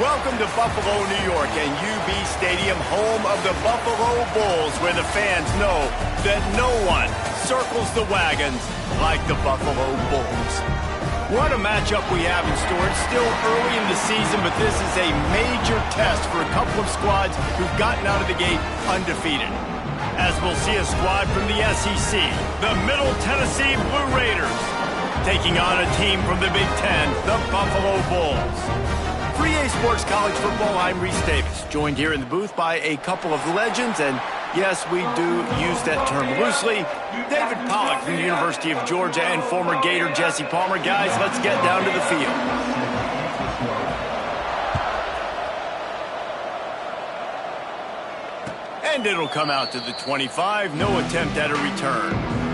Welcome to Buffalo, New York, and UB Stadium, home of the Buffalo Bulls, where the fans know that no one circles the wagons like the Buffalo Bulls. What a matchup we have in store. It's still early in the season, but this is a major test for a couple of squads who've gotten out of the gate undefeated. As we'll see a squad from the SEC, the Middle Tennessee Blue Raiders, taking on a team from the Big Ten, the Buffalo Bulls. 3A Sports College Football, I'm Reese Davis, joined here in the booth by a couple of legends, and yes, we do use that term loosely. David Pollack from the University of Georgia and former Gator Jesse Palmer. Guys, let's get down to the field. And it'll come out to the 25, no attempt at a return.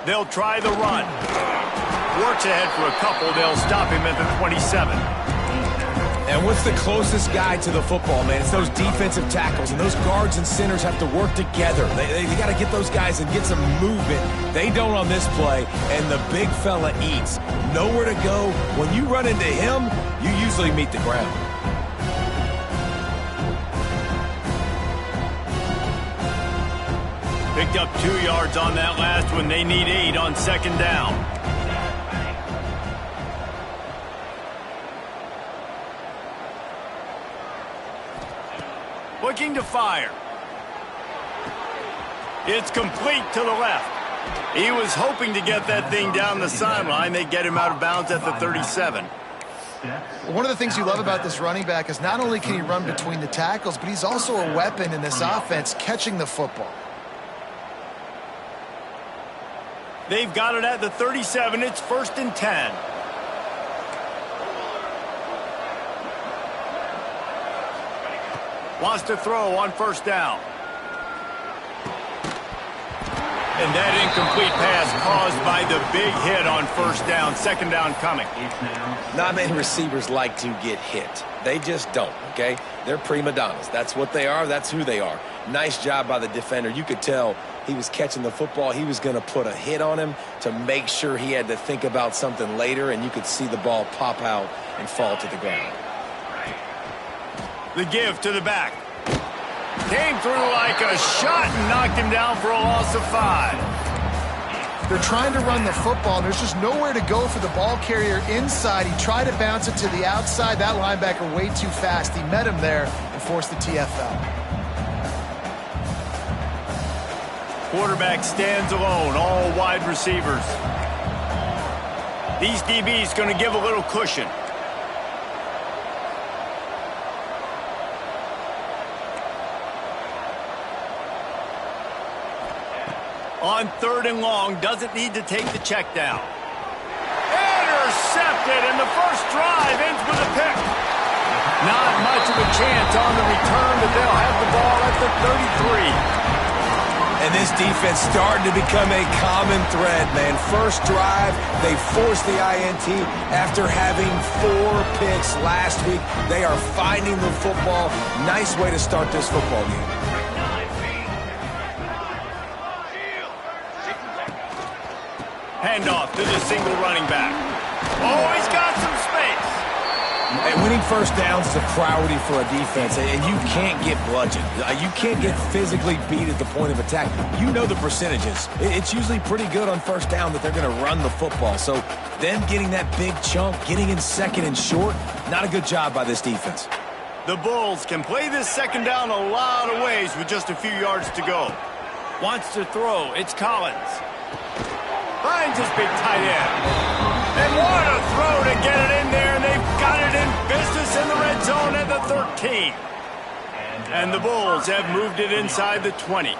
They'll try the run. Works ahead for a couple. They'll stop him at the 27. And what's the closest guy to the football, man? It's those defensive tackles, and those guards and centers have to work together. They got to get those guys and get some movement. They don't on this play, and the big fella eats. Nowhere to go. When you run into him, you usually meet the ground. Picked up 2 yards on that last one. They need 8 on second down. Looking to fire. It's complete to the left. He was hoping to get that thing down the sideline. They get him out of bounds at the 37. One of the things you love about this running back is not only can he run between the tackles, but he's also a weapon in this offense, catching the football. They've got it at the 37. It's 1st and 10. Wants to throw on first down. And that incomplete pass caused by the big hit on first down. Second down coming. Not many receivers like to get hit. They just don't, okay? They're prima donnas. That's what they are. That's who they are. Nice job by the defender. You could tell he was catching the football. He was going to put a hit on him to make sure he had to think about something later, and you could see the ball pop out and fall to the ground. The give to the back. Came through like a shot and knocked him down for a loss of 5. They're trying to run the football, and there's just nowhere to go for the ball carrier inside. He tried to bounce it to the outside. That linebacker way too fast. He met him there and forced the TFL. Quarterback stands alone, all wide receivers. These DBs going to give a little cushion. On 3rd and long, doesn't need to take the check down. Intercepted, and the first drive ends with a pick. Not much of a chance on the return, but they'll have the ball at the 33. And this defense starting to become a common thread, man. First drive, they forced the INT after having 4 picks last week. They are finding the football. Nice way to start this football game. Handoff to the single running back. Oh, he's got some space. And winning first downs is a priority for a defense, and you can't get bludgeoned. You can't get physically beat at the point of attack. You know the percentages. It's usually pretty good on first down that they're going to run the football. So them getting that big chunk, getting in second and short, not a good job by this defense. The Bulls can play this second down a lot of ways with just a few yards to go. Wants to throw. It's Collins. Finds his big tight end. And what a throw to get it in there, and they've got it in business in the red zone at the 13. And the Bulls have moved it inside the 20.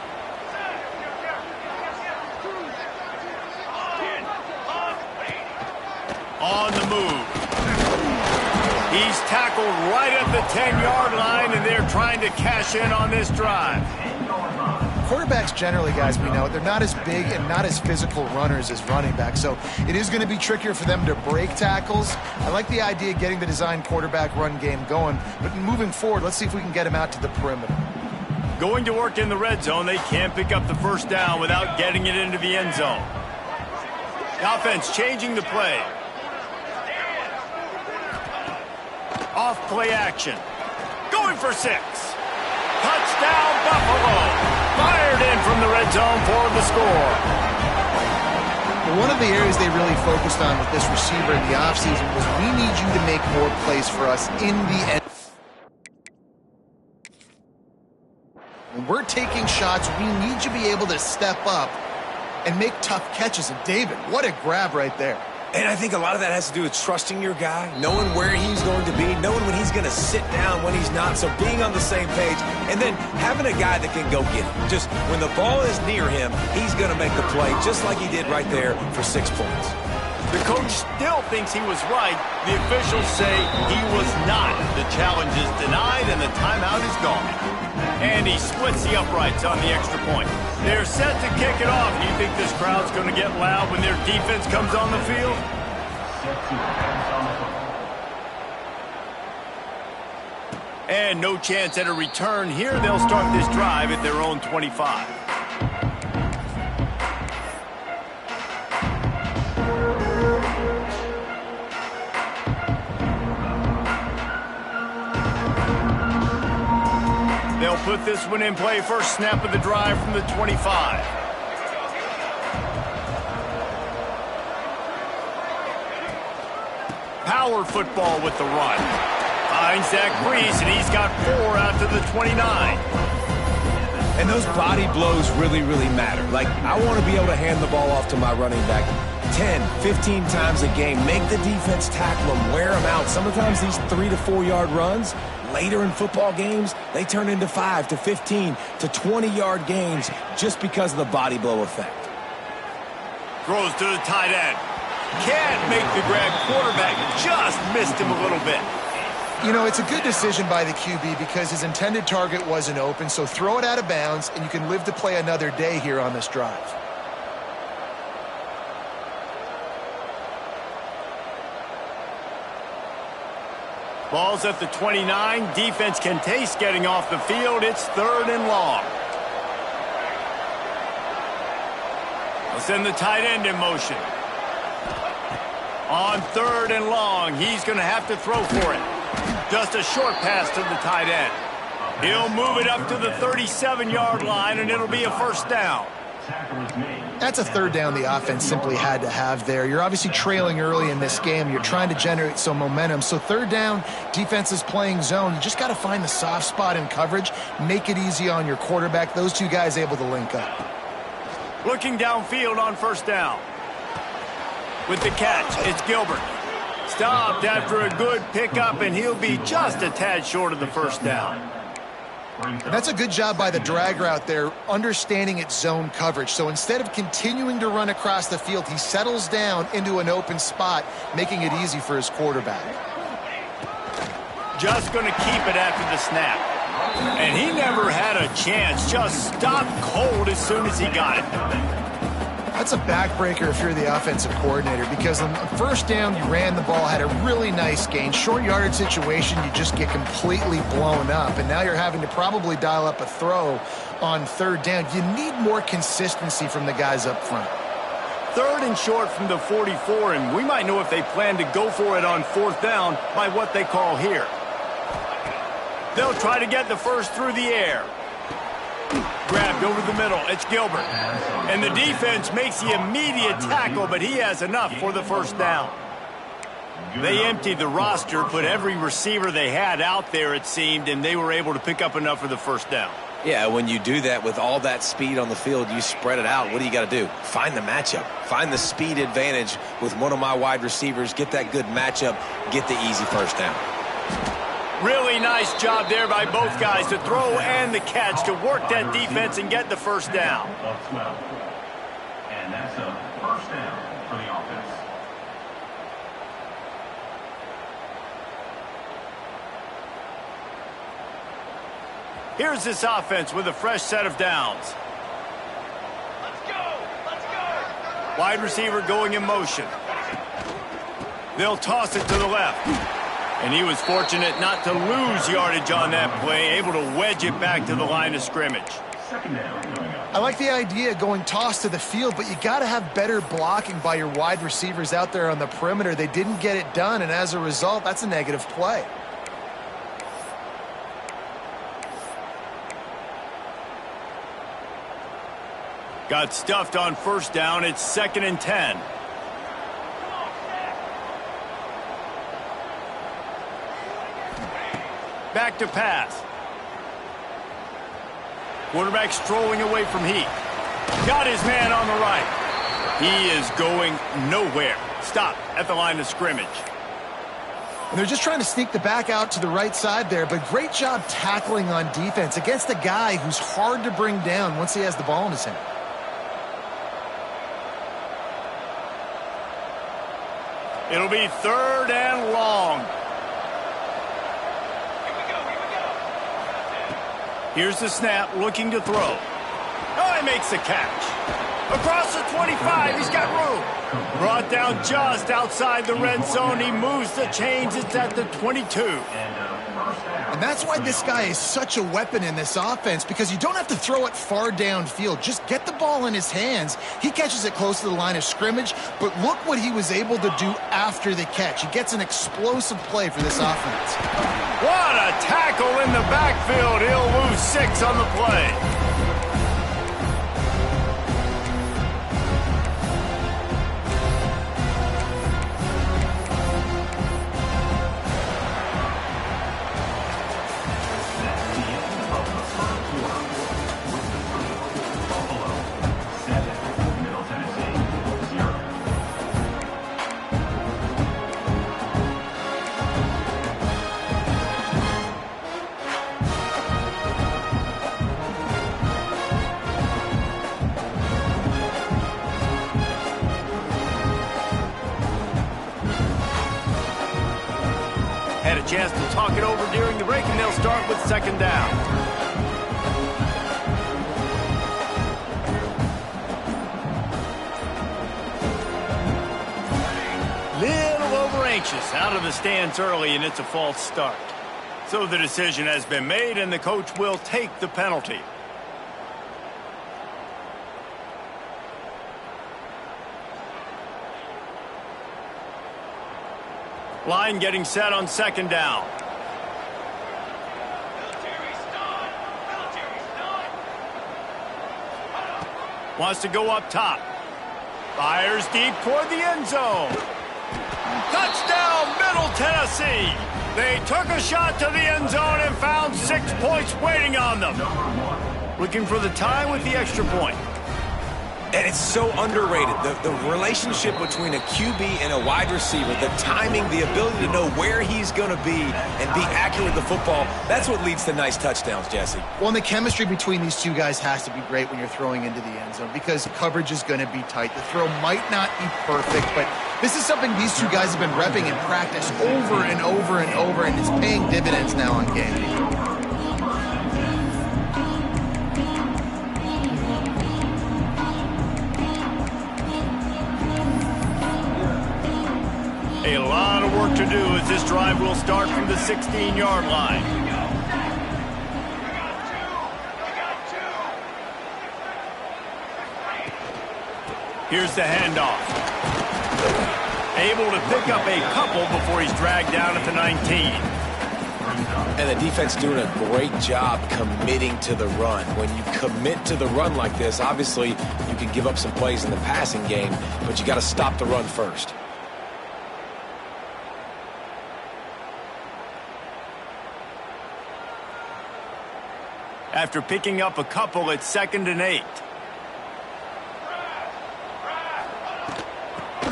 On the move. He's tackled right at the 10-yard line, and they're trying to cash in on this drive. Quarterbacks generally, guys, we know, they're not as big and not as physical runners as running backs, so it is going to be trickier for them to break tackles. I like the idea of getting the design quarterback run game going, but moving forward, let's see if we can get him out to the perimeter. Going to work in the red zone, they can't pick up the first down without getting it into the end zone. The offense changing the play. Off play action. Going for 6. Touchdown, Buffalo. Fired in from the red zone for the score. One of the areas they really focused on with this receiver in the offseason was we need you to make more plays for us in the end. When we're taking shots, we need you to be able to step up and make tough catches. And David, what a grab right there. And I think a lot of that has to do with trusting your guy, knowing where he's going to be, knowing when he's going to sit down, when he's not, so being on the same page, and then having a guy that can go get it. Just when the ball is near him, he's going to make the play, just like he did right there for 6 points. The coach still thinks he was right. The officials say he was not. The challenge is denied, and the timeout is gone. And he splits the uprights on the extra point. They're set to kick it off. Do you think this crowd's going to get loud when their defense comes on the field? And no chance at a return here. They'll start this drive at their own 25. They'll put this one in play. First snap of the drive from the 25. Power football with the run. Finds that crease, and he's got 4 out to the 29. And those body blows really, really matter. Like, I want to be able to hand the ball off to my running back 10, 15 times a game. Make the defense tackle them, wear them out. Sometimes these 3 to 4 yard runs, later in football games, they turn into 5 to 15 to 20-yard gains just because of the body blow effect. Throws to the tight end. Can't make the grab. Quarterback just missed him a little bit. You know, it's a good decision by the QB because his intended target wasn't open, so throw it out of bounds, and you can live to play another day here on this drive. Ball's at the 29. Defense can taste getting off the field. It's 3rd and long. They'll send the tight end in motion. On 3rd and long, he's going to have to throw for it. Just a short pass to the tight end. He'll move it up to the 37-yard line, and it'll be a first down. That's a 3rd down the offense simply had to have there. You're obviously trailing early in this game. You're trying to generate some momentum. So 3rd down, defense is playing zone. You just got to find the soft spot in coverage, make it easy on your quarterback. Those two guys able to link up. Looking downfield on first down. With the catch, it's Gilbert. Stopped after a good pickup, and he'll be just a tad short of the first down. And that's a good job by the drag route there, understanding its zone coverage. So instead of continuing to run across the field, he settles down into an open spot, making it easy for his quarterback. Just going to keep it after the snap. And he never had a chance. Just stopped cold as soon as he got it. That's a backbreaker if you're the offensive coordinator, because on first down, you ran the ball, had a really nice gain. Short yardage situation, you just get completely blown up, and now you're having to probably dial up a throw on 3rd down. You need more consistency from the guys up front. 3rd and short from the 44, and we might know if they plan to go for it on 4th down by what they call here. They'll try to get the first through the air. Grabbed over the middle. It's Gilbert. And the defense makes the immediate tackle, but he has enough for the first down. They emptied the roster, put every receiver they had out there, it seemed, and they were able to pick up enough for the first down. Yeah, when you do that with all that speed on the field, you spread it out. What do you got to do? Find the matchup. Find the speed advantage with one of my wide receivers. Get that good matchup. Get the easy first down. Really nice job there by both guys to throw and the catch to work that defense and get the first down. And that's a first down for the offense. Here's this offense with a fresh set of downs. Wide receiver going in motion. They'll toss it to the left. And he was fortunate not to lose yardage on that play, able to wedge it back to the line of scrimmage. I like the idea of going toss to the field, but you got to have better blocking by your wide receivers out there on the perimeter. They didn't get it done, and as a result, that's a negative play. Got stuffed on first down. It's 2nd and 10. Back to pass. Quarterback strolling away from Heath. Got his man on the right. He is going nowhere. Stop at the line of scrimmage. And they're just trying to sneak the back out to the right side there, but great job tackling on defense against a guy who's hard to bring down once he has the ball in his hand. It'll be 3rd and long. Here's the snap, looking to throw. Oh, he makes the catch. Across the 25, he's got room. Brought down just outside the red zone. He moves the chains. It's at the 22. And that's why this guy is such a weapon in this offense, because you don't have to throw it far downfield. Just get the ball in his hands. He catches it close to the line of scrimmage, but look what he was able to do after the catch. He gets an explosive play for this offense. What a tackle in the backfield. He'll lose 6 on the play. Had a chance to talk it over during the break, and they'll start with 2nd down. Little over-anxious out of the stance early, and it's a false start. So the decision has been made, and the coach will take the penalty. Line getting set on 2nd down. Wants to go up top. Fires deep toward the end zone. Touchdown, Middle Tennessee. They took a shot to the end zone and found 6 points waiting on them. Looking for the tie with the extra point. And it's so underrated. The relationship between a QB and a wide receiver, the timing, the ability to know where he's going to be and be accurate with the football, that's what leads to nice touchdowns, Jesse. Well, and the chemistry between these two guys has to be great when you're throwing into the end zone, because coverage is going to be tight. The throw might not be perfect, but this is something these two guys have been repping in practice over and over and over, and it's paying dividends now on game day. A lot of work to do as this drive will start from the 16-yard line. Here's the handoff. Able to pick up a couple before he's dragged down at the 19. And the defense doing a great job committing to the run. When you commit to the run like this, obviously you can give up some plays in the passing game, but you got to stop the run first. After picking up a couple, it's 2nd and 8.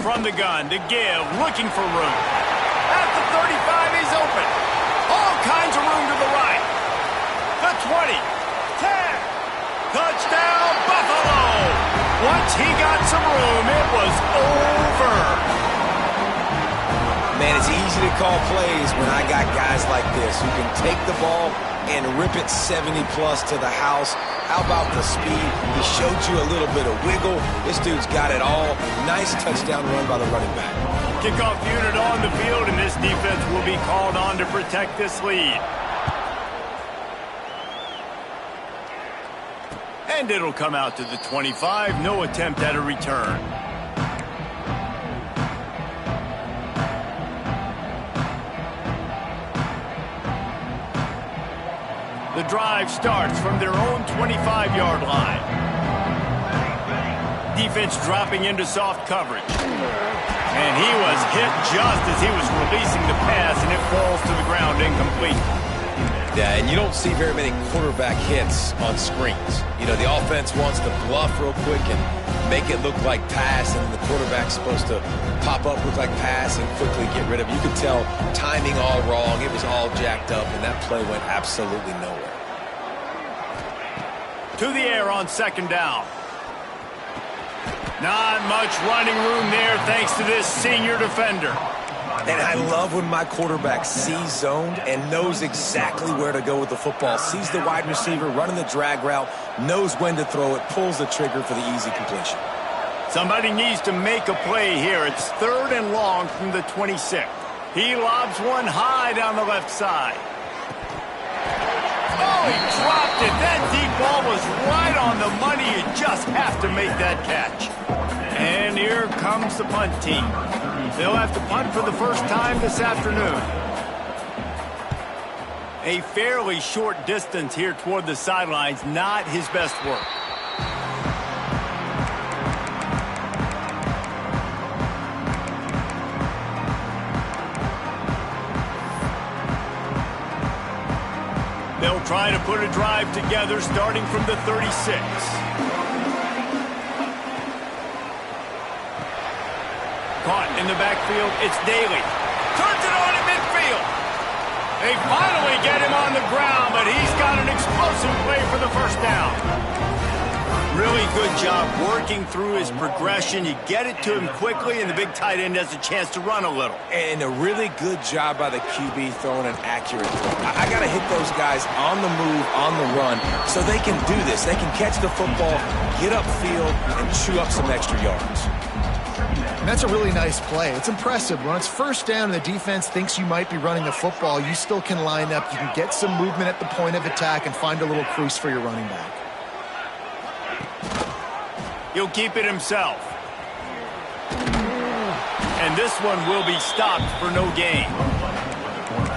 From the gun to give, looking for room. At the 35, he's open. All kinds of room to the right. The 20, 10. Touchdown, Buffalo. Once he got some room, it was over. Man, And it's easy to call plays when I got guys like this who can take the ball and rip it 70-plus to the house. How about the speed? He showed you a little bit of wiggle. This dude's got it all. Nice touchdown run by the running back. Kickoff unit on the field, and this defense will be called on to protect this lead. And it'll come out to the 25. No attempt at a return. The drive starts from their own 25-yard line. Defense dropping into soft coverage. And he was hit just as he was releasing the pass, and it falls to the ground incomplete. Yeah, and you don't see very many quarterback hits on screens. You know, the offense wants to bluff real quick and make it look like pass, and the quarterback's supposed to pop up, look like pass, and quickly get rid of it. You could tell timing all wrong. It was all jacked up, and that play went absolutely nowhere. To the air on second down. Not much running room there thanks to this senior defender. And I love when my quarterback sees zoned and knows exactly where to go with the football. Sees the wide receiver running the drag route, knows when to throw it, pulls the trigger for the easy completion. Somebody needs to make a play here. It's 3rd and long from the 26. He lobs one high down the left side. Oh, he dropped it. That deep ball was right on the money. You just have to make that catch. And here comes the punt team. They'll have to punt for the first time this afternoon. A fairly short distance here toward the sidelines, not his best work. They'll try to put a drive together starting from the 36. Caught in the backfield, it's Daly. Turns it on in midfield. They finally get him on the ground, but he's got an explosive play for the first down. Really good job working through his progression. You get it to him quickly, and the big tight end has a chance to run a little. And a really good job by the QB throwing an accurate throw. I got to hit those guys on the move, on the run, so they can do this. They can catch the football, get upfield, and chew up some extra yards. And that's a really nice play. It's impressive. When it's first down and the defense thinks you might be running the football, you still can line up. You can get some movement at the point of attack and find a little crease for your running back. He'll keep it himself. And this one will be stopped for no gain.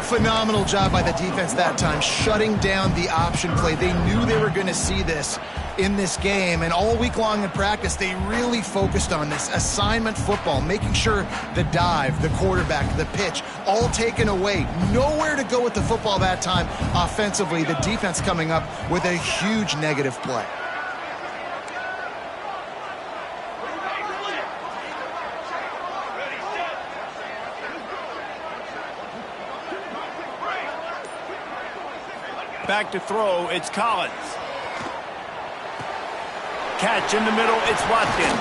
Phenomenal job by the defense that time, shutting down the option play. They knew they were going to see this in this game, and all week long in practice, they really focused on this assignment football, making sure the dive, the quarterback, the pitch, all taken away. Nowhere to go with the football that time offensively. The defense coming up with a huge negative play. Back to throw, it's Collins. Catch in the middle, it's Watkins.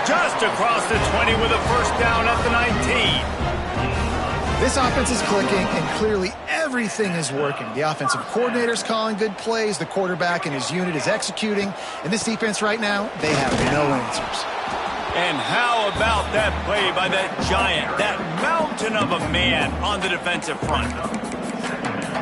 Just across the 20 with a first down at the 19. This offense is clicking, and clearly everything is working. The offensive coordinator's calling good plays, the quarterback and his unit is executing, and this defense right now, they have no answers. And how about that play by that giant, that mountain of a man on the defensive front?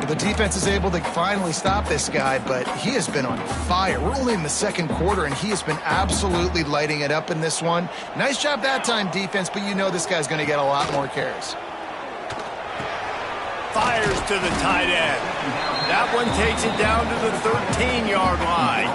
The defense is able to finally stop this guy, but he has been on fire. We're only in the second quarter, and he has been absolutely lighting it up in this one. Nice job that time, defense, but you know this guy's going to get a lot more carries. Fires to the tight end. That one takes it down to the 13-yard line.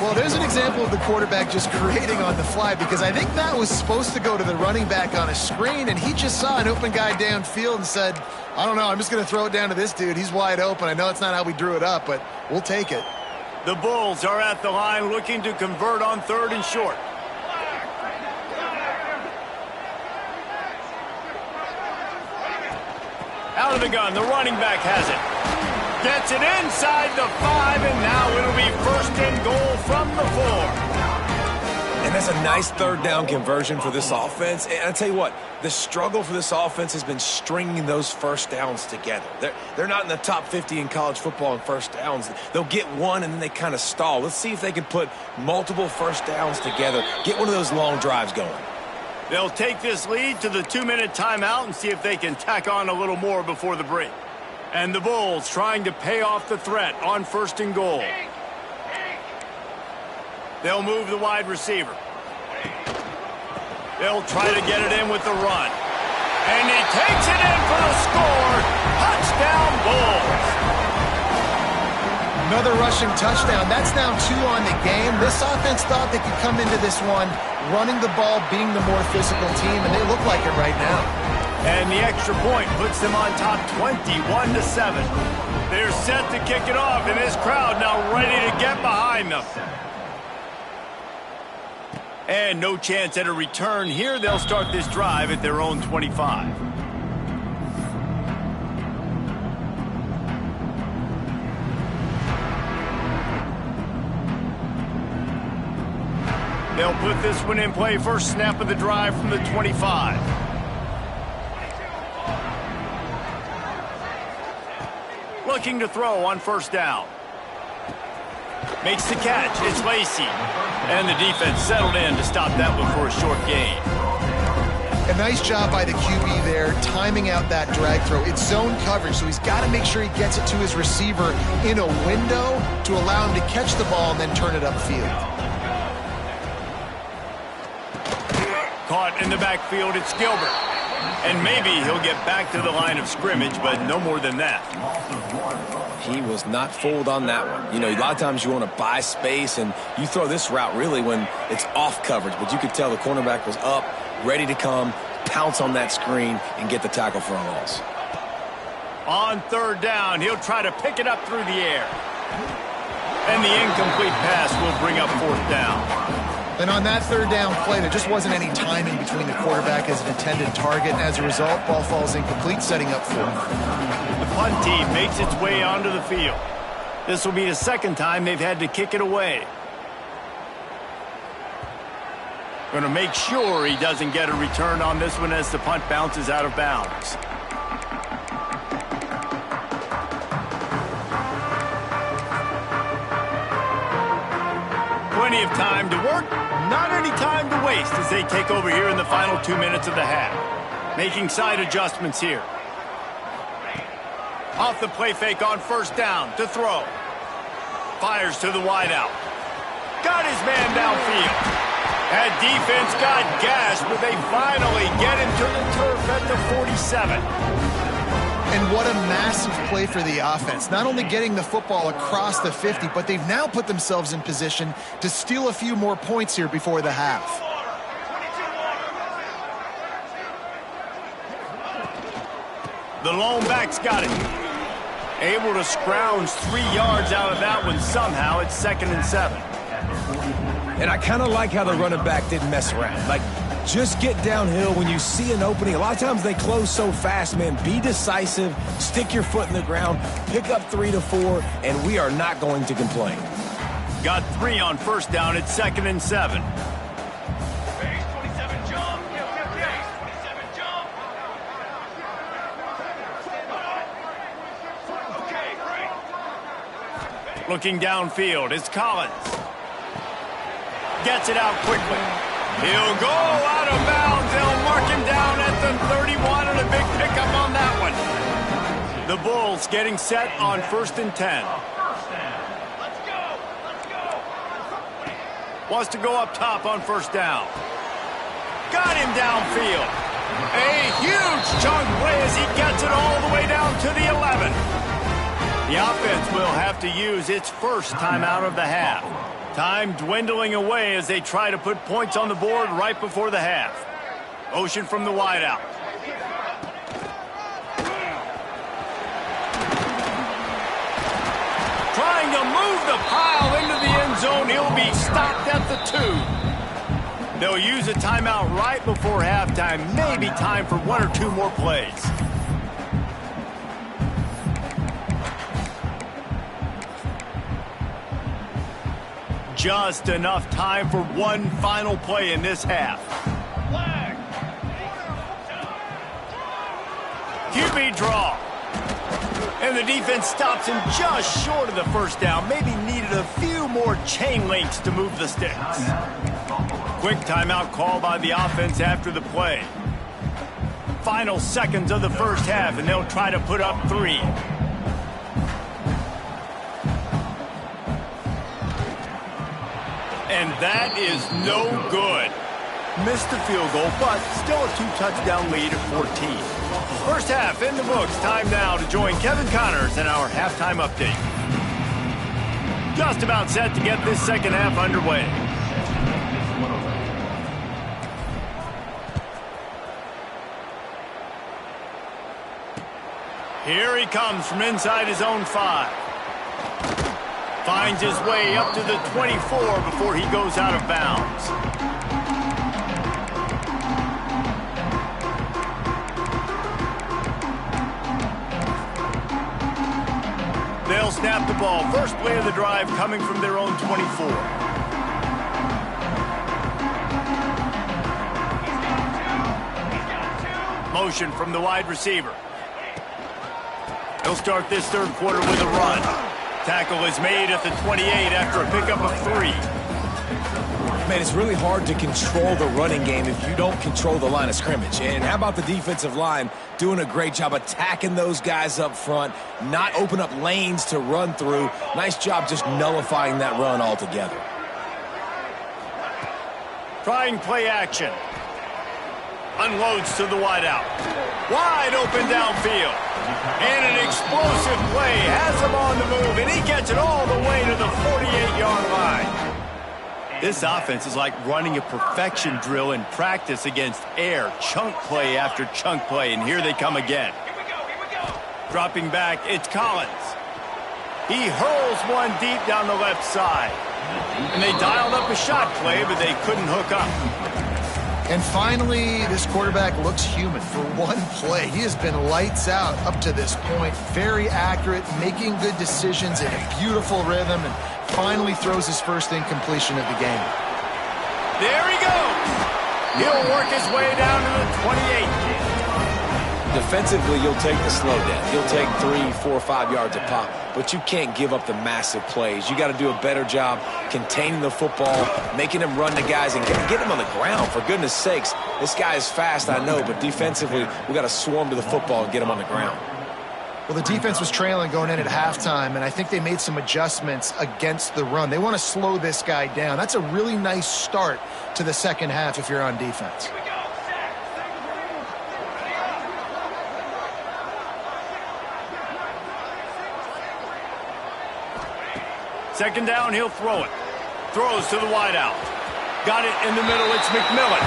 Well, there's an example of the quarterback just creating on the fly, because I think that was supposed to go to the running back on a screen, and he just saw an open guy downfield and said, I don't know, I'm just going to throw it down to this dude. He's wide open. I know it's not how we drew it up, but we'll take it. The Bulls are at the line looking to convert on 3rd and short. Out of the gun, the running back has it. Gets it inside the 5, and now it'll be 1st and goal from the 4. And that's That's a nice third down conversion for this offense. And I tell you what, the struggle for this offense has been stringing those first downs together. They're not in the top 50 in college football in first downs. They'll get one and then they kind of stall. Let's see if they can put multiple first downs together, get one of those long drives going. They'll take this lead to the 2-minute timeout and see if they can tack on a little more before the break. And the Bulls trying to pay off the threat on 1st and goal. They'll move the wide receiver. They'll try to get it in with the run. And he takes it in for the score. Touchdown, Bulls. Another rushing touchdown. That's now 2 on the game. This offense thought they could come into this one running the ball, being the more physical team, and they look like it right now. And the extra point puts them on top 21-7. They're set to kick it off, and this crowd now ready to get behind them. And no chance at a return here. They'll start this drive at their own 25. They'll put this one in play. First snap of the drive from the 25. Looking to throw on 1st down. Makes the catch. It's Lacey. And the defense settled in to stop that one for a short gain. A nice job by the QB there, timing out that drag throw. It's zone coverage, so he's got to make sure he gets it to his receiver in a window to allow him to catch the ball and then turn it upfield. Caught in the backfield, it's Gilbert. And maybe he'll get back to the line of scrimmage, but no more than that. He was not fooled on that one. You know, a lot of times you want to buy space, and you throw this route really when it's off coverage. But you could tell the cornerback was up, ready to come, pounce on that screen, and get the tackle for a loss. On 3rd down, he'll try to pick it up through the air. And the incomplete pass will bring up 4th down. And on that 3rd down play, there just wasn't any timing between the quarterback as an intended target. And as a result, ball falls incomplete, setting up 4th. The punt team makes its way onto the field. This will be the 2nd time they've had to kick it away. Going to make sure he doesn't get a return on this one as the punt bounces out of bounds. Plenty of time to work, not any time to waste as they take over here in the final 2 minutes of the half. Making side adjustments here. Off the play fake on 1st down to throw. Fires to the wideout. Got his man downfield. That defense got gashed, but they finally get him to the turf at the 47. And what a massive play for the offense. Not only getting the football across the 50, but they've now put themselves in position to steal a few more points here before the half. The lone back's got it. Able to scrounge 3 yards out of that one somehow. It's 2nd and 7. And I kind of like how the running back didn't mess around. Like, just get downhill when you see an opening. A lot of times they close so fast, man. Be decisive, stick your foot in the ground, pick up 3 to 4, and we are not going to complain. Got 3 on 1st down. It's 2nd and 7. Looking downfield, it's Collins. Gets it out quickly. He'll go out of bounds. They'll mark him down at the 31 and a big pickup on that one. The Bulls getting set on 1st and 10. Wants to go up top on 1st down. Got him downfield. A huge chunk play as he gets it all the way down to the 11. The offense will have to use its first timeout of the half. Time dwindling away as they try to put points on the board right before the half. Motion from the wideout. Trying to move the pile into the end zone. He'll be stopped at the 2. They'll use a timeout right before halftime. Maybe time for 1 or 2 more plays. Just enough time for one final play in this half. QB draw. And the defense stops him just short of the first down. Maybe needed a few more chain links to move the sticks. Quick timeout call by the offense after the play. Final seconds of the first half, and they'll try to put up 3. And that is no good. Missed the field goal, but still a 2-touchdown lead at 14. First half in the books. Time now to join Kevin Connors in our halftime update. Just about set to get this second half underway. Here he comes from inside his own 5. Finds his way up to the 24 before he goes out of bounds. They'll snap the ball. First play of the drive coming from their own 24. Motion from the wide receiver. He'll start this third quarter with a run. Tackle is made at the 28 after a pickup of 3. Man, it's really hard to control the running game if you don't control the line of scrimmage. And how about the defensive line doing a great job attacking those guys up front, not open up lanes to run through. Nice job just nullifying that run altogether. Trying play action. Unloads to the wideout. Wide open downfield. And an explosive play has him on the move, and he gets it all the way to the 48-yard line. This offense is like running a perfection drill in practice against air. Chunk play after chunk play, and here they come again. Dropping back, it's Collins. He hurls one deep down the left side. And they dialed up a shot play, but they couldn't hook up. And finally, this quarterback looks human for one play. He has been lights out up to this point. Very accurate, making good decisions in a beautiful rhythm, and finally throws his first incompletion of the game. There he goes. He'll work his way down to the 28. Defensively, you'll take the slow down. You'll take 3, 4, 5 yards a pop, but you can't give up the massive plays. You got to do a better job containing the football, making him run the guys, and get him on the ground. For goodness sakes, this guy is fast, I know, but defensively, we got to swarm to the football and get him on the ground. Well, the defense was trailing going in at halftime, and I think they made some adjustments against the run. They want to slow this guy down. That's a really nice start to the second half if you're on defense. Second down, he'll throw it. Throws to the wideout. Got it in the middle, it's McMillan.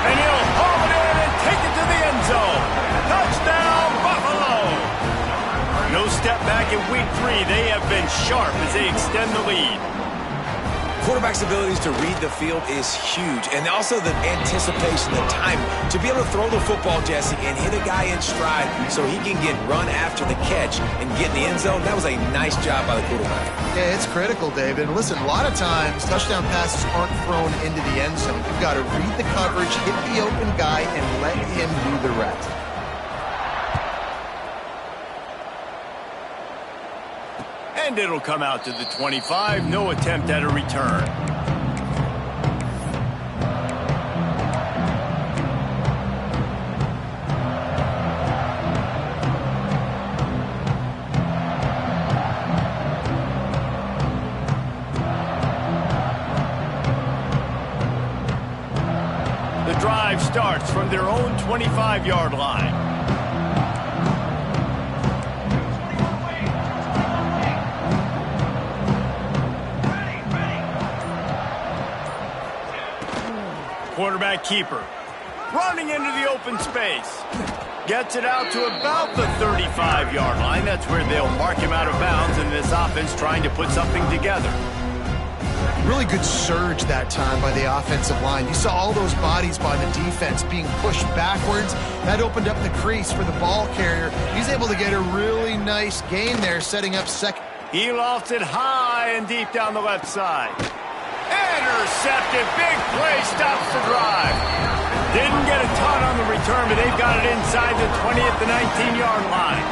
And he'll haul it in and take it to the end zone. Touchdown, Buffalo! No step back in week 3. They have been sharp as they extend the lead. Quarterback's abilities to read the field is huge, and also the anticipation, the time to be able to throw the football, Jesse, and hit a guy in stride so he can get run after the catch and get in the end zone. That was a nice job by the quarterback. Yeah, it's critical, David. And listen, a lot of times touchdown passes aren't thrown into the end zone. You've got to read the coverage, hit the open guy, and let him do the rest. And it'll come out to the 25. No attempt at a return. The drive starts from their own 25-yard line. Quarterback keeper, running into the open space. Gets it out to about the 35-yard line. That's where they'll mark him out of bounds, and this offense trying to put something together. Really good surge that time by the offensive line. You saw all those bodies by the defense being pushed backwards. That opened up the crease for the ball carrier. He's able to get a really nice gain there, setting up second. He lofts it high and deep down the left side. Intercepted. Big play stops the drive. Didn't get a ton on the return, but they've got it inside the 20 at the 19-yard line.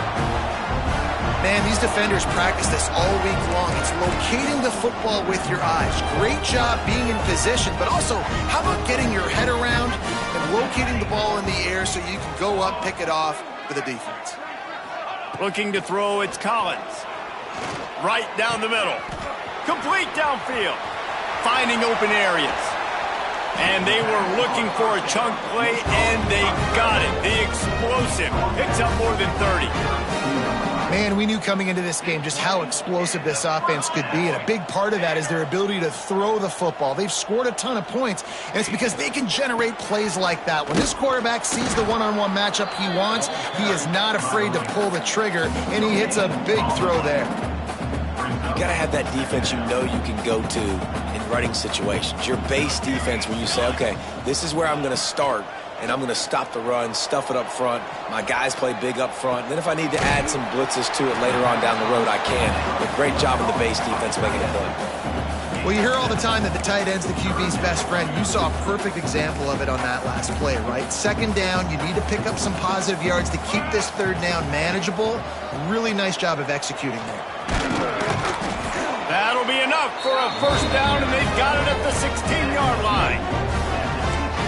Man, these defenders practice this all week long. It's locating the football with your eyes. Great job being in position, but also, how about getting your head around and locating the ball in the air so you can go up, pick it off for the defense. Looking to throw, it's Collins. Right down the middle. Complete downfield. Finding open areas. And they were looking for a chunk play, and they got it. The explosive picks up more than 30. Man, we knew coming into this game just how explosive this offense could be, and a big part of that is their ability to throw the football. They've scored a ton of points, and it's because they can generate plays like that. When this quarterback sees the one-on-one matchup he wants, he is not afraid to pull the trigger, and he hits a big throw there. You got to have that defense you know you can go to in running situations. Your base defense where you say, okay, this is where I'm going to start, and I'm going to stop the run, stuff it up front. My guys play big up front. And then if I need to add some blitzes to it later on down the road, I can. But great job of the base defense making a play. Well, you hear all the time that the tight end's the QB's best friend. You saw a perfect example of it on that last play, right? Second down, you need to pick up some positive yards to keep this third down manageable. Really nice job of executing there. That'll be enough for a first down, and they've got it at the 16-yard line.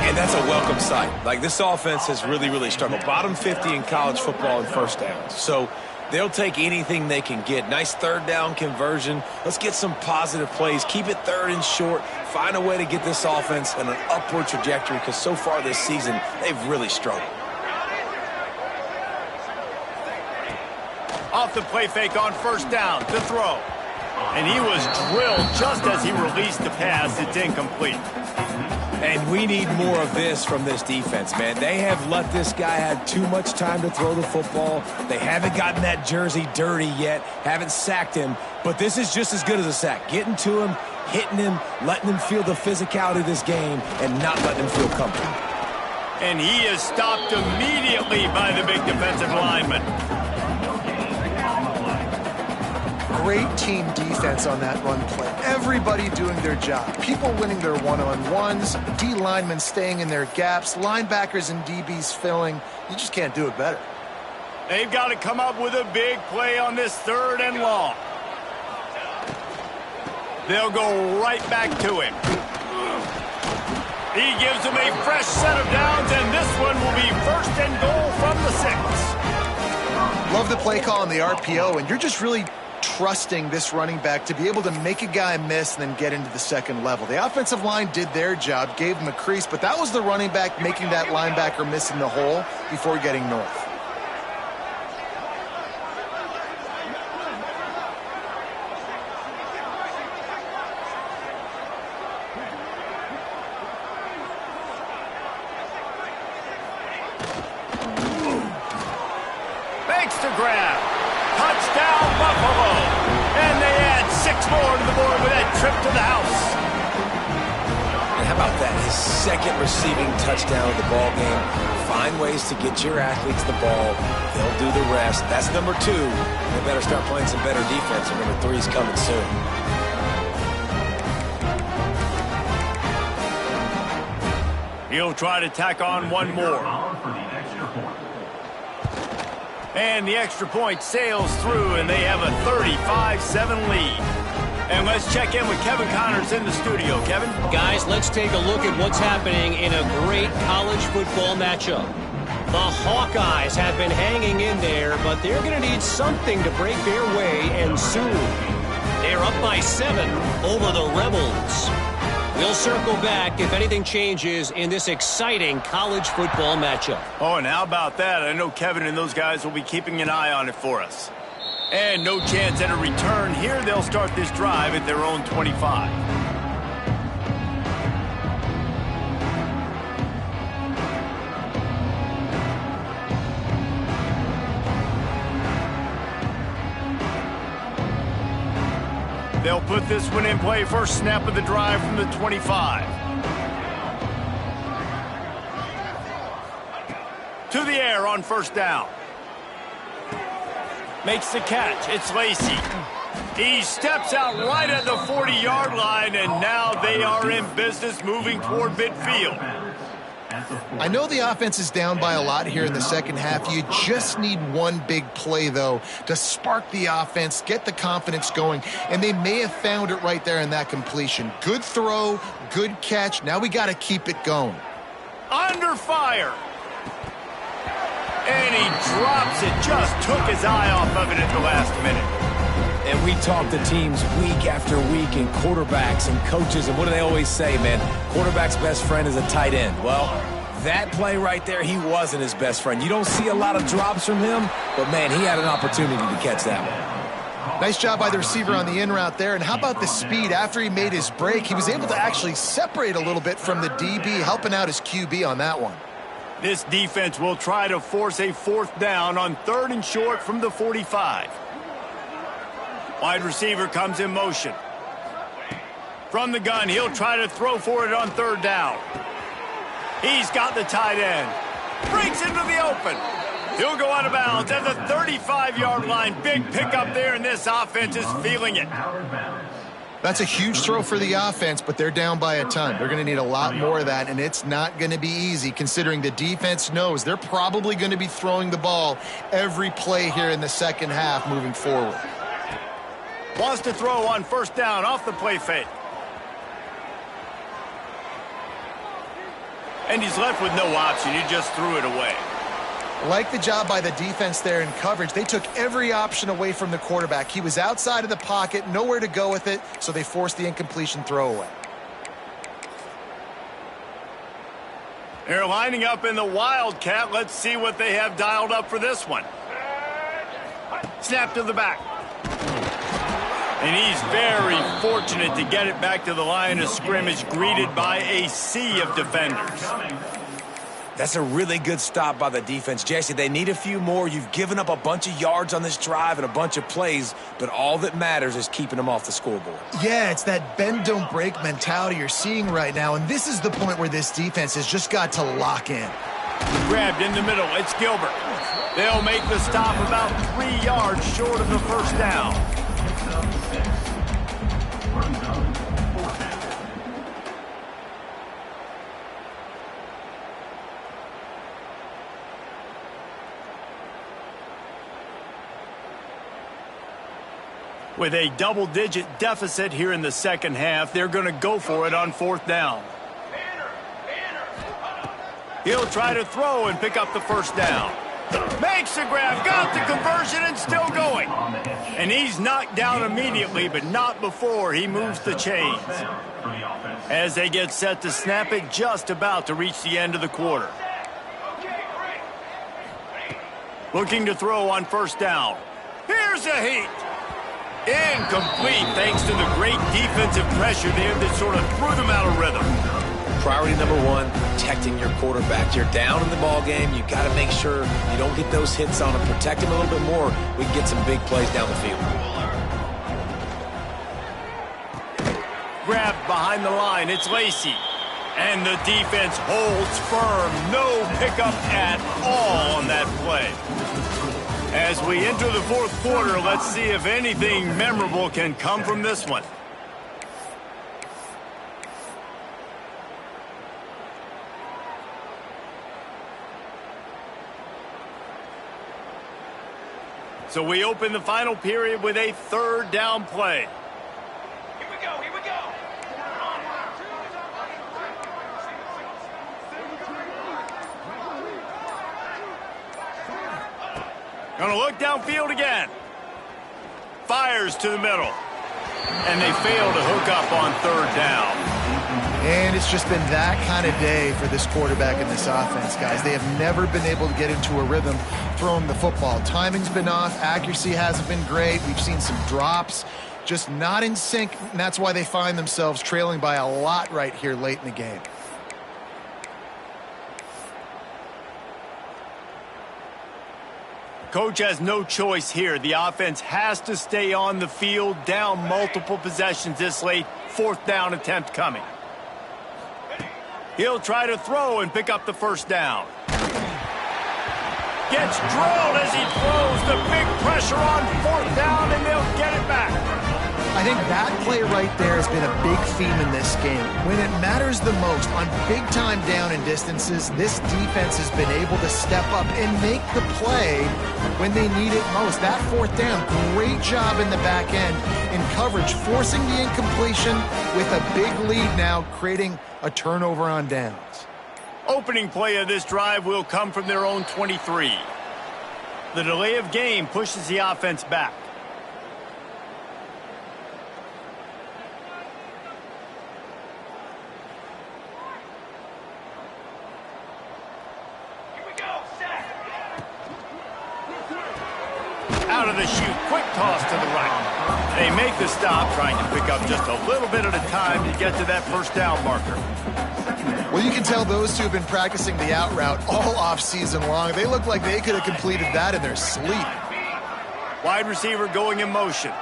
And that's a welcome sight. Like, this offense has really struggled. Bottom 50 in college football in first downs. So they'll take anything they can get. Nice third down conversion. Let's get some positive plays. Keep it third and short. Find a way to get this offense on an upward trajectory, because so far this season, they've really struggled. Off the play fake on first down to throw. And he was drilled just as he released the pass. It's incomplete. And we need more of this from this defense, man. They have let this guy have too much time to throw the football. They haven't gotten that jersey dirty yet, haven't sacked him. But this is just as good as a sack. Getting to him, hitting him, letting him feel the physicality of this game, and not letting him feel comfortable. And he is stopped immediately by the big defensive lineman. Great team defense on that run play. Everybody doing their job. People winning their one-on-ones, D linemen staying in their gaps, linebackers and DBs filling. You just can't do it better. They've got to come up with a big play on this third and long. They'll go right back to him. He gives them a fresh set of downs, and this one will be first and goal from the 6. Love the play call on the RPO, and you're just really trusting this running back to be able to make a guy miss and then get into the second level. The offensive line did their job, gave him a crease, but that was the running back making that linebacker miss in the hole before getting north. Makes the grab. Touchdown, Buffalo. And they add 6 more to the board with that trip to the house. And how about that? His second receiving touchdown of the ball game. Find ways to get your athletes the ball. They'll do the rest. That's number 2. They better start playing some better defense, and number 3 is coming soon. He'll try to tack on one more. And the extra point sails through, and they have a 35-7 lead. And let's check in with Kevin Connors in the studio. Kevin? Guys, let's take a look at what's happening in a great college football matchup. The Hawkeyes have been hanging in there, but they're going to need something to break their way, and soon. They're up by 7 over the Rebels. We'll circle back if anything changes in this exciting college football matchup. Oh, and how about that? I know Kevin and those guys will be keeping an eye on it for us. And no chance at a return here. They'll start this drive at their own 25. They'll put this one in play. First snap of the drive from the 25. To the air on first down. Makes the catch. It's Lacey. He steps out right at the 40-yard line. line, and now they are in business moving toward midfield. I know the offense is down by a lot here in the second half. You just need one big play, though, to spark the offense, get the confidence going, and they may have found it right there in that completion. Good throw, good catch. Now we got to keep it going. Under fire. And he drops it. Just took his eye off of it at the last minute. And we talk to teams week after week and quarterbacks and coaches, and what do they always say, man? Quarterback's best friend is a tight end. Well, that play right there, he wasn't his best friend. You don't see a lot of drops from him, but, man, he had an opportunity to catch that one. Nice job by the receiver on the in route there. And how about the speed? After he made his break, he was able to actually separate a little bit from the DB, helping out his QB on that one. This defense will try to force a 4th down on 3rd and short from the 45. Wide receiver comes in motion. From the gun, he'll try to throw for it on 3rd down. He's got the tight end. Breaks into the open. He'll go out of bounds at the 35-yard line. Big pickup there, and this offense is feeling it. That's a huge throw for the offense, but they're down by a ton. They're going to need a lot more of that, and it's not going to be easy considering the defense knows they're probably going to be throwing the ball every play here in the second half moving forward. Wants to throw on 1st down off the play fake. And he's left with no option. He just threw it away. Like the job by the defense there in coverage. They took every option away from the quarterback. He was outside of the pocket, nowhere to go with it, so they forced the incompletion throwaway. They're lining up in the Wildcat. Let's see what they have dialed up for this one. Snap to the back. And he's very fortunate to get it back to the line of scrimmage, greeted by a sea of defenders. That's a really good stop by the defense. Jesse, they need a few more. You've given up a bunch of yards on this drive and a bunch of plays, but all that matters is keeping them off the scoreboard. Yeah, it's that bend, don't break mentality you're seeing right now, and this is the point where this defense has just got to lock in. Grabbed in the middle. It's Gilbert. They'll make the stop about 3 yards short of the 1st down. With a double-digit deficit here in the second half, they're going to go for it on 4th down. He'll try to throw and pick up the 1st down. Makes the grab, got the conversion, and still going. And he's knocked down immediately, but not before he moves the chains. As they get set to snap it, just about to reach the end of the quarter. Looking to throw on 1st down. Here's a heat. Incomplete thanks to the great defensive pressure there that sort of threw them out of rhythm. Priority number 1, protecting your quarterback. You're down in the ball game. You got to make sure you don't get those hits on him. Protect him a little bit more. We can get some big plays down the field. Grabbed behind the line. It's Lacey. And the defense holds firm. No pickup at all on that play. As we enter the 4th quarter, let's see if anything memorable can come from this one. So we open the final period with a 3rd down play. Here we go, here we go. Gonna look downfield again. Fires to the middle. And they fail to hook up on 3rd down. And it's just been that kind of day for this quarterback and this offense, guys. They have never been able to get into a rhythm throwing the football. Timing's been off. Accuracy hasn't been great. We've seen some drops. Just not in sync, and that's why they find themselves trailing by a lot right here late in the game. Coach has no choice here. The offense has to stay on the field, down multiple possessions this late. 4th down attempt coming. He'll try to throw and pick up the 1st down. Gets drilled as he throws. The big pressure on 4th down, and they'll get it back. I think that play right there has been a big theme in this game. When it matters the most, on big-time down and distances, this defense has been able to step up and make the play when they need it most. That fourth down, great job in the back end in coverage, forcing the incompletion with a big lead now, creating a turnover on downs. Opening play of this drive will come from their own 23. The delay of game pushes the offense back. Out of the chute, quick toss to the right. They make the stop, trying to pick up just a little bit at a time to get to that first down marker. Well, you can tell those two have been practicing the out route all off-season long. They look like they could have completed that in their sleep. Wide receiver going in motion.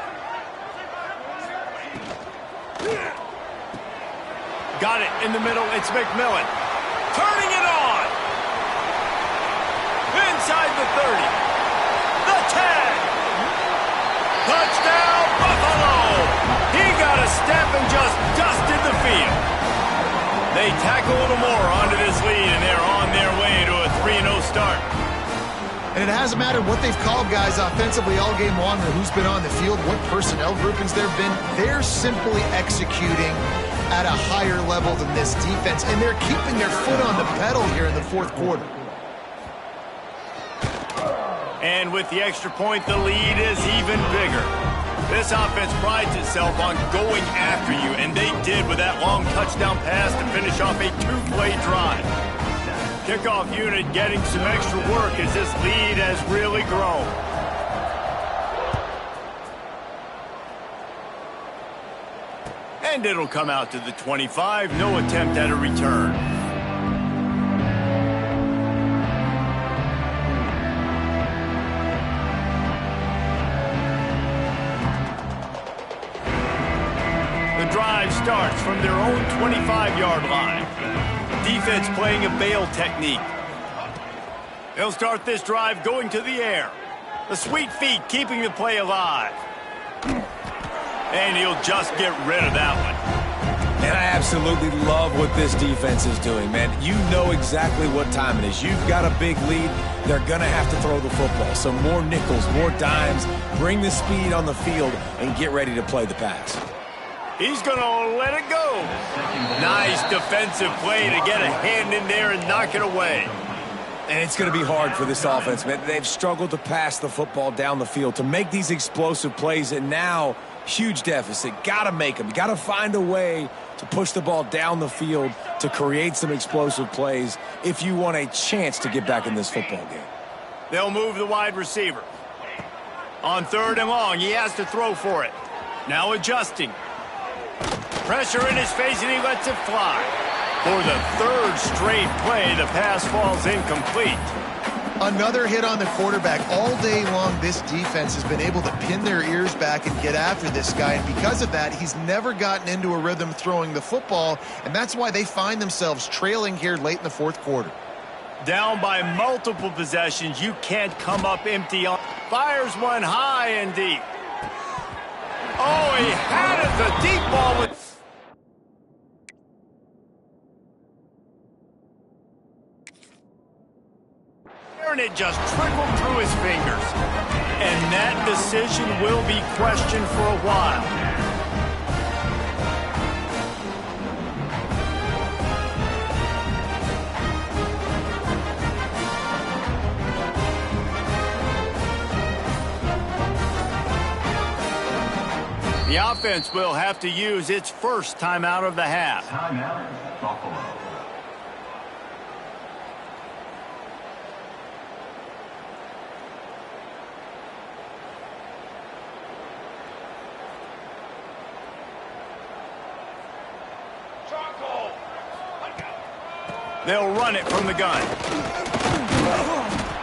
Got it in the middle. It's McMillan. Turning it on. Inside the 30. The 10. Touchdown, Buffalo! He got a step and just dusted the field. They tack a little more onto this lead, and they're on their way to a 3-0 start. And it hasn't mattered what they've called guys offensively all game long or who's been on the field, what personnel groupings there have been. They're simply executing at a higher level than this defense, and they're keeping their foot on the pedal here in the fourth quarter. And with the extra point, the lead is even bigger. This offense prides itself on going after you, and they did with that long touchdown pass to finish off a two-play drive. Kickoff unit getting some extra work as this lead has really grown. And it'll come out to the 25. No attempt at a return. The drive starts from their own 25-yard line. Defense playing a bail technique. They'll start this drive going to the air. The sweet feet keeping the play alive. And he'll just get rid of that one. And I absolutely love what this defense is doing, man. You know exactly what time it is. You've got a big lead. They're going to have to throw the football. So more nickels, more dimes. Bring the speed on the field and get ready to play the pass. He's going to let it go. Nice defensive play to get a hand in there and knock it away. And it's going to be hard for this offense, man. They've struggled to pass the football down the field, to make these explosive plays, and now huge deficit. Got to make them. Got to find a way to push the ball down the field to create some explosive plays if you want a chance to get back in this football game. They'll move the wide receiver. On 3rd and long, he has to throw for it. Now adjusting. Pressure in his face, and he lets it fly. For the 3rd straight play, the pass falls incomplete. Another hit on the quarterback. All day long, this defense has been able to pin their ears back and get after this guy, and because of that, he's never gotten into a rhythm throwing the football, and that's why they find themselves trailing here late in the fourth quarter. Down by multiple possessions, you can't come up empty. Fires one high and deep. Oh, he had it, the deep ball with... And it just trickled through his fingers. And that decision will be questioned for a while. The offense will have to use its first timeout of the half. Timeout, Buffalo. They'll run it from the gun.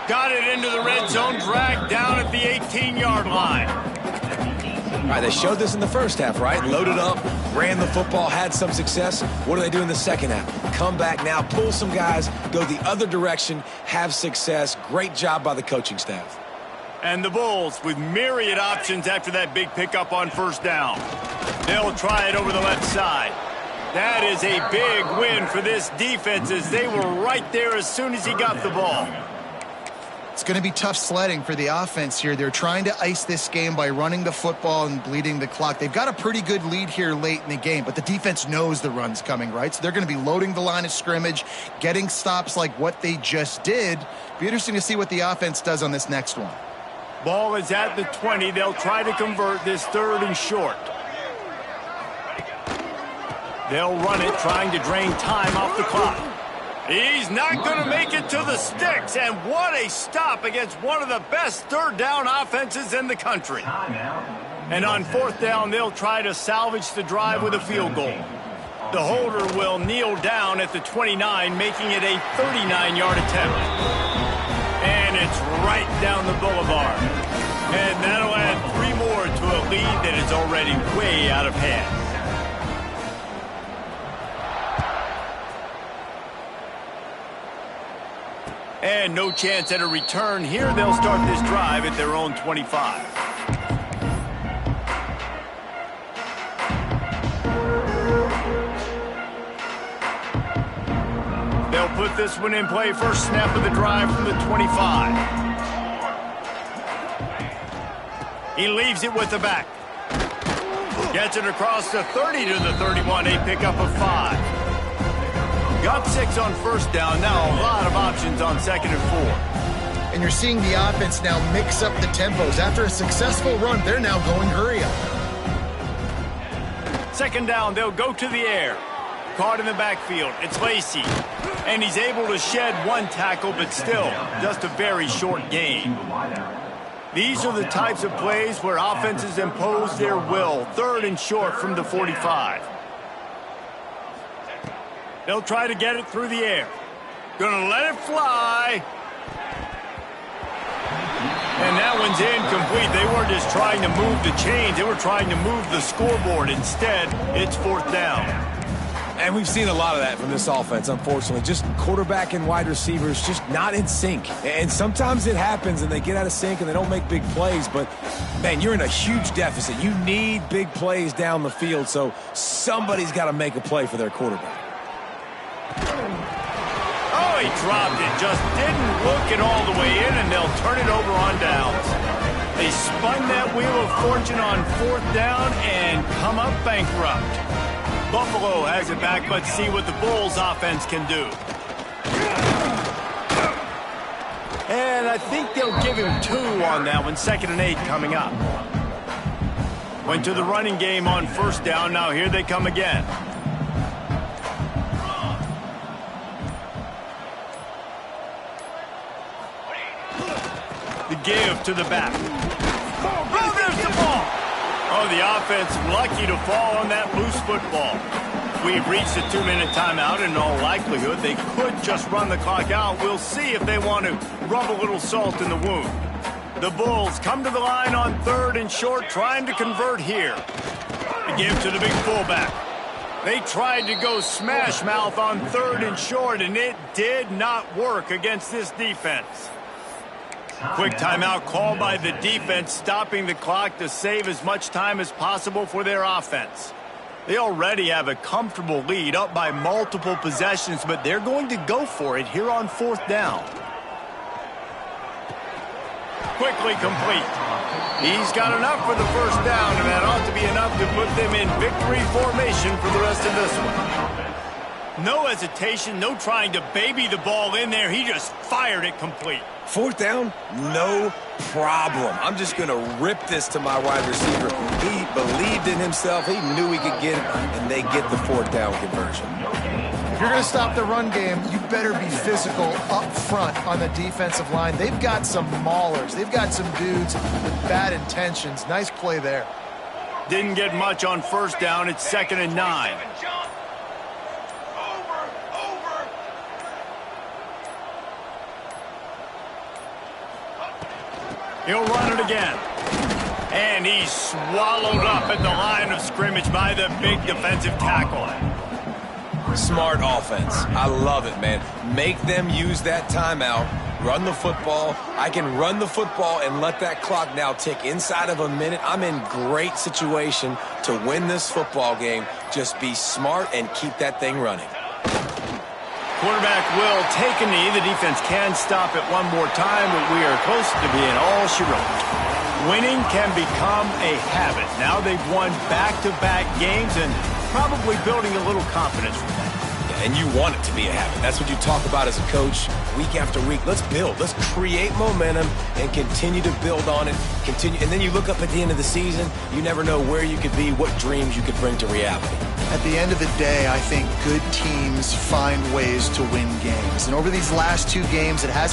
Got it into the red zone, dragged down at the 18-yard line. All right, they showed this in the first half, right? Loaded up, ran the football, had some success. What do they do in the second half? Come back now, pull some guys, go the other direction, have success. Great job by the coaching staff. And the Bulls with myriad options after that big pickup on first down. They'll try it over the left side. That is a big win for this defense as they were right there as soon as he got the ball. It's going to be tough sledding for the offense here. They're trying to ice this game by running the football and bleeding the clock. They've got a pretty good lead here late in the game, but the defense knows the run's coming, right? So they're going to be loading the line of scrimmage, getting stops like what they just did. Be interesting to see what the offense does on this next one. Ball is at the 20. They'll try to convert this 3rd and short. They'll run it, trying to drain time off the clock. He's not going to make it to the sticks, and what a stop against one of the best 3rd down offenses in the country. And on 4th down, they'll try to salvage the drive with a field goal. The holder will kneel down at the 29, making it a 39-yard attempt. And it's right down the boulevard. And that'll add 3 more to a lead that is already way out of hand. And no chance at a return here. They'll start this drive at their own 25. They'll put this one in play. First snap of the drive from the 25. He leaves it with the back. Gets it across the 30 to the 31. A pickup of 5. Got 6 on first down. Now a lot of options on 2nd and 4. And you're seeing the offense now mix up the tempos. After a successful run, they're now going hurry up. 2nd down, they'll go to the air. Caught in the backfield. It's Lacey. And he's able to shed 1 tackle, but still just a very short gain. These are the types of plays where offenses impose their will. 3rd and short from the 45. They'll try to get it through the air. Gonna let it fly. And that one's incomplete. They weren't just trying to move the chains. They were trying to move the scoreboard. Instead, it's 4th down. And we've seen a lot of that from this offense, unfortunately. Just quarterback and wide receivers just not in sync. And sometimes it happens and they get out of sync and they don't make big plays. But, man, you're in a huge deficit. You need big plays down the field, so somebody's got to make a play for their quarterback. Oh, he dropped it. Just didn't look it all the way in, and they'll turn it over on downs. They spun that wheel of fortune on 4th down and come up bankrupt. Buffalo has it back. Let's see what the Bulls offense can do. And I think they'll give him 2 on that one. 2nd and 8 coming up. Went to the running game on first down. Now here they come again. The give to the back. Oh, there's the ball. Oh, the offense lucky to fall on that loose football. We've reached a 2-minute timeout. In all likelihood, they could just run the clock out. We'll see if they want to rub a little salt in the wound. The Bulls come to the line on 3rd and short, trying to convert here. The give to the big fullback. They tried to go smash mouth on 3rd and short, and it did not work against this defense. Quick timeout called by the defense, stopping the clock to save as much time as possible for their offense. They already have a comfortable lead, up by multiple possessions, but they're going to go for it here on 4th down. Quickly complete. He's got enough for the first down, and that ought to be enough to put them in victory formation for the rest of this one. No hesitation, no trying to baby the ball in there. He just fired it complete. 4th down, no problem. I'm just going to rip this to my wide receiver. He believed in himself. He knew he could get it, and they get the 4th down conversion. If you're going to stop the run game, you better be physical up front on the defensive line. They've got some maulers. They've got some dudes with bad intentions. Nice play there. Didn't get much on first down. It's 2nd and 9. He'll run it again. And he's swallowed up at the line of scrimmage by the big defensive tackle. Smart offense. I love it, man. Make them use that timeout run the football. I can run the football and let that clock now tick inside of a minute. I'm in great situation to win this football game. Just be smart and keep that thing running. Quarterback will take a knee. The defense can stop it one more time, but we are close to being all she wrote. Winning can become a habit. Now they've won back-to-back games and probably building a little confidence from that. And you want it to be a habit. That's what you talk about as a coach week after week. Let's build. Let's create momentum and continue to build on it. Continue, and then you look up at the end of the season, you never know where you could be, what dreams you could bring to reality. At the end of the day, I think good teams find ways to win games. And over these last two games, it has